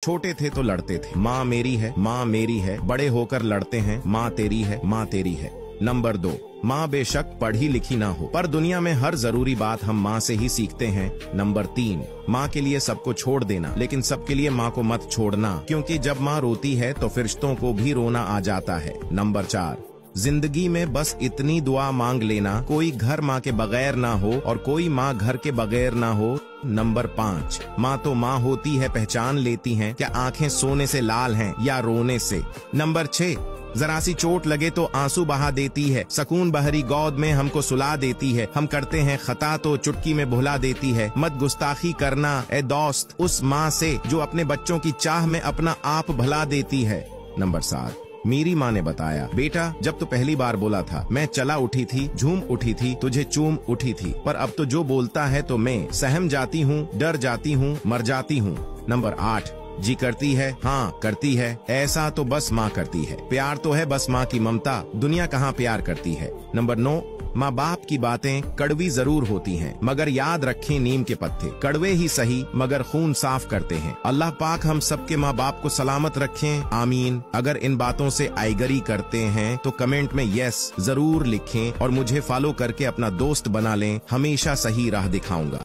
छोटे थे तो लड़ते थे, माँ मेरी है, माँ मेरी है, बड़े होकर लड़ते हैं, माँ तेरी है, माँ तेरी है। नंबर 2, माँ बेशक पढ़ी लिखी ना हो पर दुनिया में हर जरूरी बात हम माँ से ही सीखते हैं। नंबर 3, माँ के लिए सबको छोड़ देना लेकिन सबके लिए माँ को मत छोड़ना, क्योंकि जब माँ रोती है तो फरिश्तों को भी रोना आ जाता है। नंबर 4, जिंदगी में बस इतनी दुआ मांग लेना, कोई घर माँ के बगैर ना हो और कोई माँ घर के बगैर ना हो। नंबर 5, माँ तो माँ होती है, पहचान लेती हैं क्या आंखें सोने से लाल हैं या रोने से। नंबर 6, जरा सी चोट लगे तो आंसू बहा देती है, सकून बहरी गोद में हमको सुला देती है, हम करते हैं खता तो चुटकी में भुला देती है। मत गुस्ताखी करना ए दोस्त उस माँ से जो अपने बच्चों की चाह में अपना आप भला देती है। नंबर 7, मेरी माँ ने बताया, बेटा जब तो पहली बार बोला था मैं चला उठी थी, झूम उठी थी, तुझे चूम उठी थी, पर अब तो जो बोलता है तो मैं सहम जाती हूँ, डर जाती हूँ, मर जाती हूँ। नंबर 8, जी करती है, हाँ करती है, ऐसा तो बस माँ करती है, प्यार तो है बस माँ की ममता, दुनिया कहाँ प्यार करती है। नंबर 9, माँ बाप की बातें कड़वी जरूर होती हैं, मगर याद रखें नीम के पत्ते कड़वे ही सही मगर खून साफ करते हैं। अल्लाह पाक हम सबके माँ बाप को सलामत रखें, आमीन। अगर इन बातों से आइगरी करते हैं तो कमेंट में यस जरूर लिखें और मुझे फॉलो करके अपना दोस्त बना लें, हमेशा सही राह दिखाऊंगा।